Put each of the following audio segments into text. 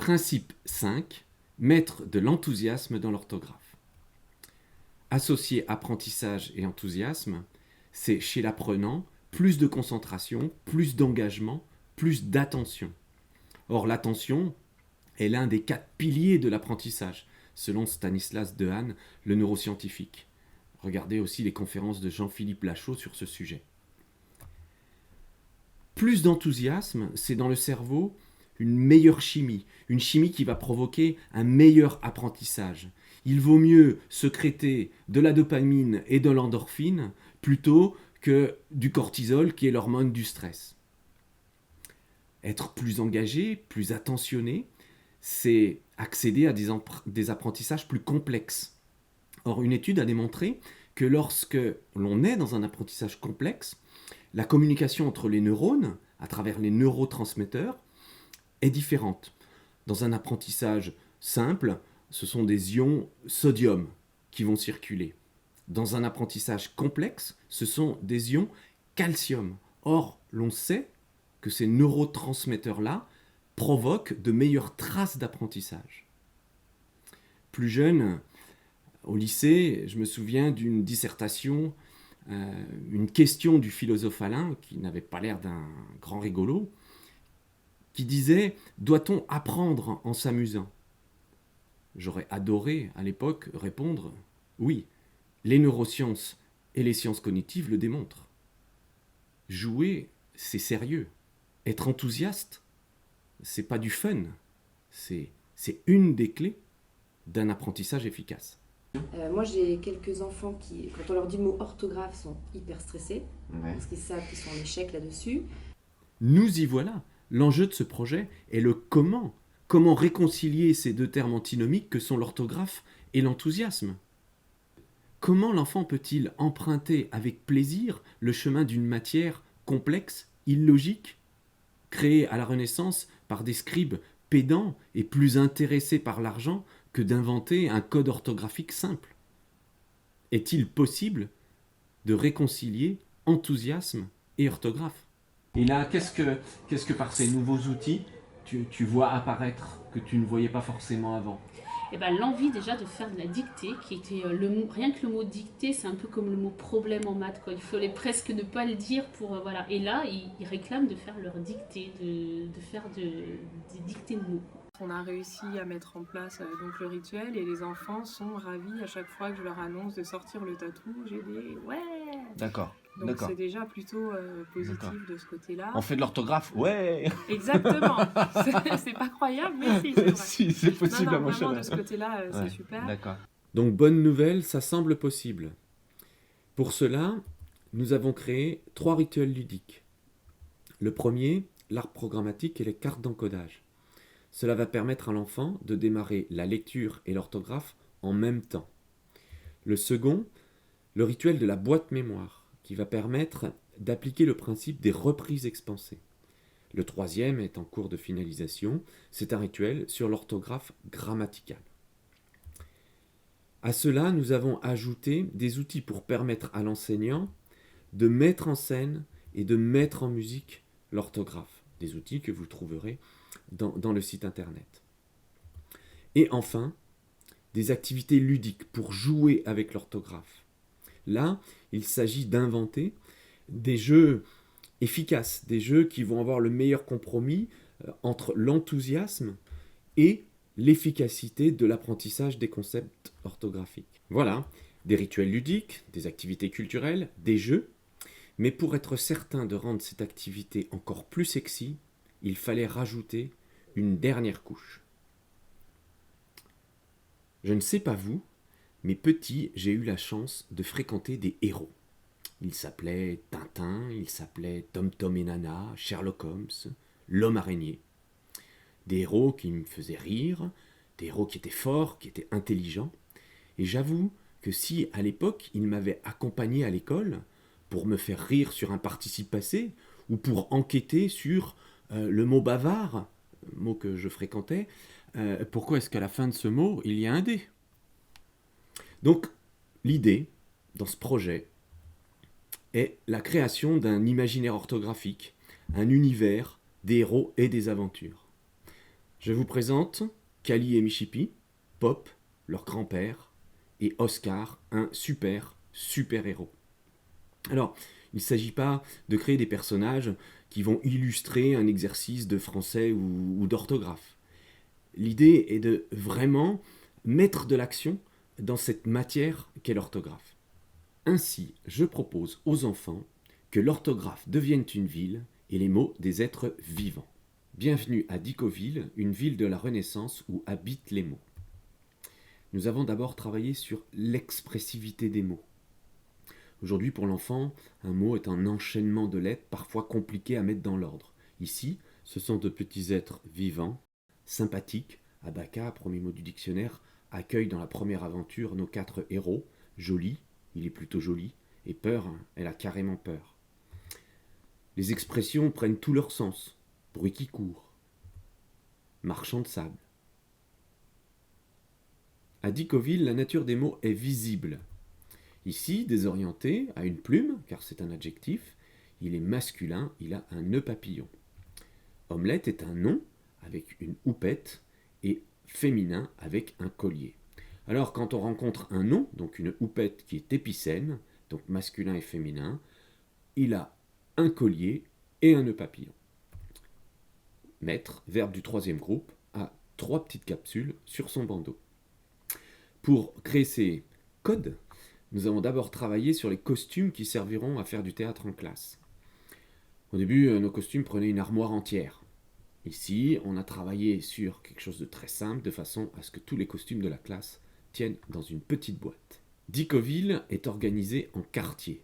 Principe 5, mettre de l'enthousiasme dans l'orthographe. Associer apprentissage et enthousiasme, c'est chez l'apprenant plus de concentration, plus d'engagement, plus d'attention. Or, l'attention est l'un des 4 piliers de l'apprentissage, selon Stanislas Dehaene, le neuroscientifique. Regardez aussi les conférences de Jean-Philippe Lachaud sur ce sujet. Plus d'enthousiasme, c'est dans le cerveau une meilleure chimie, une chimie qui va provoquer un meilleur apprentissage. Il vaut mieux sécréter de la dopamine et de l'endorphine plutôt que du cortisol qui est l'hormone du stress. Être plus engagé, plus attentionné, c'est accéder à des apprentissages plus complexes. Or, une étude a démontré que lorsque l'on est dans un apprentissage complexe, la communication entre les neurones, à travers les neurotransmetteurs, est différente. Dans un apprentissage simple, ce sont des ions sodium qui vont circuler. Dans un apprentissage complexe, ce sont des ions calcium. Or, l'on sait que ces neurotransmetteurs-là provoquent de meilleures traces d'apprentissage. Plus jeune, au lycée, je me souviens d'une dissertation, une question du philosophe Alain, qui n'avait pas l'air d'un grand rigolo, qui disait « Doit-on apprendre en s'amusant ?» J'aurais adoré, à l'époque, répondre « Oui, les neurosciences et les sciences cognitives le démontrent. Jouer, c'est sérieux. Être enthousiaste, c'est pas du fun. C'est une des clés d'un apprentissage efficace. Moi, j'ai quelques enfants qui, quand on leur dit le mot orthographe, sont hyper stressés, parce qu'ils savent qu'ils sont en échec là-dessus. Nous y voilà. L'enjeu de ce projet est le comment. Comment réconcilier ces 2 termes antinomiques que sont l'orthographe et l'enthousiasme. Comment l'enfant peut-il emprunter avec plaisir le chemin d'une matière complexe, illogique, créée à la Renaissance par des scribes pédants et plus intéressés par l'argent que d'inventer un code orthographique simple? Est-il possible de réconcilier enthousiasme et orthographe? Et là, qu'est-ce que par ces nouveaux outils, tu vois apparaître que tu ne voyais pas forcément avant? Et ben, l'envie déjà de faire de la dictée, qui était le mot, rien que le mot dictée, c'est un peu comme le mot problème en maths, quoi. Il fallait presque ne pas le dire pour voilà. Et là, ils réclament de faire leur dictée, de faire des dictées de mots. On a réussi à mettre en place donc le rituel et les enfants sont ravis à chaque fois que je leur annonce de sortir le tatou. J'ai des ouais. D'accord. Donc D'accord. c'est déjà plutôt positif D'accord. de ce côté-là. On fait de l'orthographe? Ouais. Exactement. C'est pas croyable, mais si, c'est vrai. Si, c'est possible à mon vraiment, chemin. de ce côté-là, Ouais, c'est super. D'accord. Donc, bonne nouvelle, ça semble possible. Pour cela, nous avons créé 3 rituels ludiques. Le premier, l'art programmatique et les cartes d'encodage. Cela va permettre à l'enfant de démarrer la lecture et l'orthographe en même temps. Le second, le rituel de la boîte mémoire, qui va permettre d'appliquer le principe des reprises expansées. Le troisième est en cours de finalisation, c'est un rituel sur l'orthographe grammaticale. À cela, nous avons ajouté des outils pour permettre à l'enseignant de mettre en scène et de mettre en musique l'orthographe. Des outils que vous trouverez dans le site internet. Et enfin, des activités ludiques pour jouer avec l'orthographe. Là, il s'agit d'inventer des jeux efficaces, des jeux qui vont avoir le meilleur compromis entre l'enthousiasme et l'efficacité de l'apprentissage des concepts orthographiques. Voilà, des rituels ludiques, des activités culturelles, des jeux, mais pour être certain de rendre cette activité encore plus sexy, il fallait rajouter une dernière couche. Je ne sais pas vous, mais petit, j'ai eu la chance de fréquenter des héros. Ils s'appelaient Tintin, ils s'appelaient Tom Tom et Nana, Sherlock Holmes, l'homme araignée. Des héros qui me faisaient rire, des héros qui étaient forts, qui étaient intelligents. Et j'avoue que si, à l'époque, ils m'avaient accompagné à l'école pour me faire rire sur un participe passé ou pour enquêter sur le mot bavard, mot que je fréquentais, pourquoi est-ce qu'à la fin de ce mot, il y a un D? Donc, l'idée, dans ce projet, est la création d'un imaginaire orthographique, un univers, des héros et des aventures. Je vous présente Kali et Michipi, Pop, leur grand-père, et Oscar, un super-héros. Alors, il ne s'agit pas de créer des personnages qui vont illustrer un exercice de français ou d'orthographe. L'idée est de vraiment mettre de l'action dans cette matière qu'est l'orthographe. Ainsi, je propose aux enfants que l'orthographe devienne une ville et les mots des êtres vivants. Bienvenue à Dikoville, une ville de la Renaissance où habitent les mots. Nous avons d'abord travaillé sur l'expressivité des mots. Aujourd'hui, pour l'enfant, un mot est un enchaînement de lettres parfois compliqué à mettre dans l'ordre. Ici, ce sont de petits êtres vivants, sympathiques. Abaka, premier mot du dictionnaire, accueille dans la première aventure nos 4 héros. Joli, il est plutôt joli, et peur, elle a carrément peur. Les expressions prennent tout leur sens. Bruit qui court, marchand de sable. À Dikoville, la nature des mots est visible. Ici, désorienté, a une plume, car c'est un adjectif. Il est masculin, il a un nœud papillon. Omelette est un nom, avec une houppette, et féminin, avec un collier. Alors, quand on rencontre un nom, donc une houppette qui est épicène, donc masculin et féminin, il a un collier et un nœud papillon. Maître, verbe du 3e groupe, a 3 petites capsules sur son bandeau. Pour créer ces codes, nous avons d'abord travaillé sur les costumes qui serviront à faire du théâtre en classe. Au début, nos costumes prenaient une armoire entière. Ici, on a travaillé sur quelque chose de très simple, de façon à ce que tous les costumes de la classe tiennent dans une petite boîte. Dikoville est organisé en quartiers.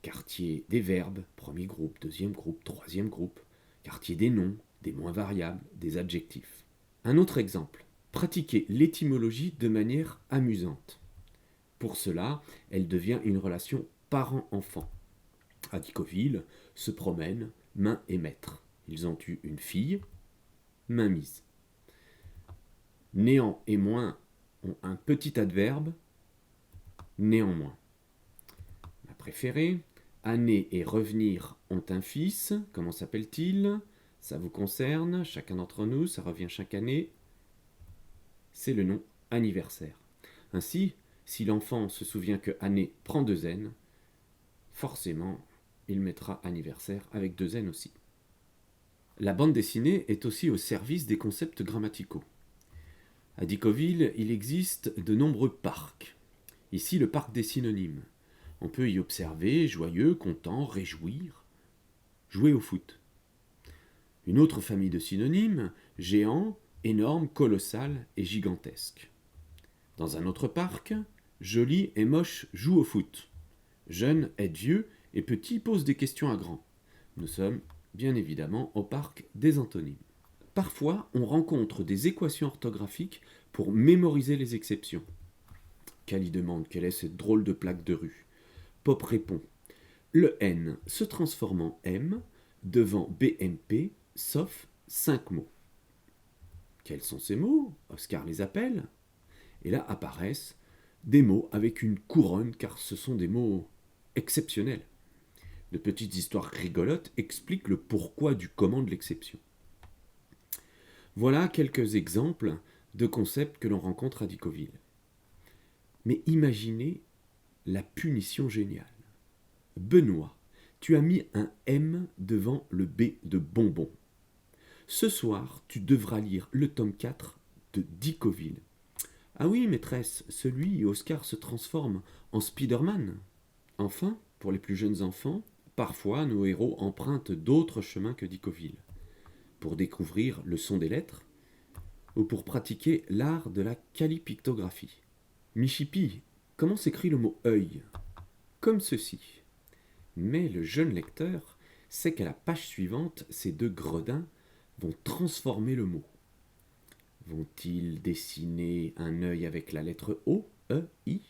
Quartier des verbes, 1er groupe, 2e groupe, 3e groupe. Quartier des noms, des moins variables, des adjectifs. Un autre exemple, pratiquer l'étymologie de manière amusante. Pour cela, elle devient une relation parent-enfant. À Dikoville, se promènent main et maître. Ils ont eu une fille, mainmise. Néant et moins ont un petit adverbe, néanmoins. Ma préférée, année et revenir ont un fils, comment s'appelle-t-il? Ça vous concerne, chacun d'entre nous, ça revient chaque année. C'est le nom anniversaire. Ainsi, si l'enfant se souvient que année prend 2 N, forcément, il mettra anniversaire avec 2 N aussi. La bande dessinée est aussi au service des concepts grammaticaux. À Dikoville, il existe de nombreux parcs. Ici, le parc des synonymes. On peut y observer joyeux, content, réjouir, jouer au foot. Une autre famille de synonymes, géant, énorme, colossal et gigantesque. Dans un autre parc, joli et moche joue au foot. Jeune est vieux et petit pose des questions à grand. Nous sommes bien évidemment au parc des antonymes. Parfois, on rencontre des équations orthographiques pour mémoriser les exceptions. Kali demande quelle est cette drôle de plaque de rue. Pop répond le N se transforme en M devant BMP, sauf 5 mots. Quels sont ces mots? Oscar les appelle. Et là apparaissent des mots avec une couronne, car ce sont des mots exceptionnels. De petites histoires rigolotes expliquent le pourquoi du comment de l'exception. Voilà quelques exemples de concepts que l'on rencontre à Dikoville. Mais imaginez la punition géniale. Benoît, tu as mis un M devant le B de bonbon. Ce soir, tu devras lire le tome 4 de Dikoville. Ah oui, maîtresse, celui où Oscar se transforme en Spider-Man. Enfin, pour les plus jeunes enfants, parfois nos héros empruntent d'autres chemins que Dikoville, pour découvrir le son des lettres ou pour pratiquer l'art de la calipictographie. Michipi, comment s'écrit le mot œil? Comme ceci. Mais le jeune lecteur sait qu'à la page suivante, ces 2 gredins vont transformer le mot. Vont-ils dessiner un œil avec la lettre O, E, I?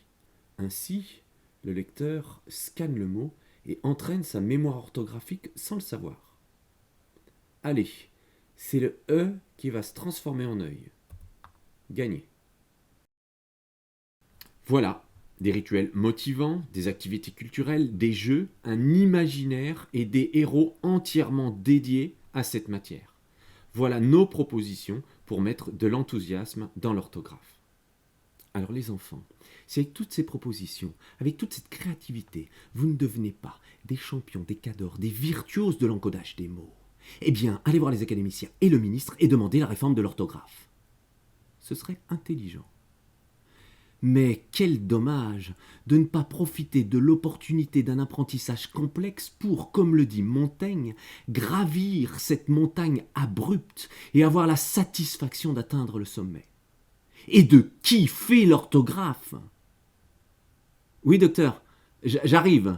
Ainsi, le lecteur scanne le mot et entraîne sa mémoire orthographique sans le savoir. Allez, c'est le E qui va se transformer en œil. Gagné. Voilà, des rituels motivants, des activités culturelles, des jeux, un imaginaire et des héros entièrement dédiés à cette matière. Voilà nos propositions pour mettre de l'enthousiasme dans l'orthographe. Alors les enfants, si avec toutes ces propositions, avec toute cette créativité, vous ne devenez pas des champions, des cadors, des virtuoses de l'encodage des mots, eh bien, allez voir les académiciens et le ministre et demandez la réforme de l'orthographe. Ce serait intelligent. Mais quel dommage de ne pas profiter de l'opportunité d'un apprentissage complexe pour, comme le dit Montaigne, gravir cette montagne abrupte et avoir la satisfaction d'atteindre le sommet. Et de kiffer l'orthographe. Oui, docteur, j'arrive.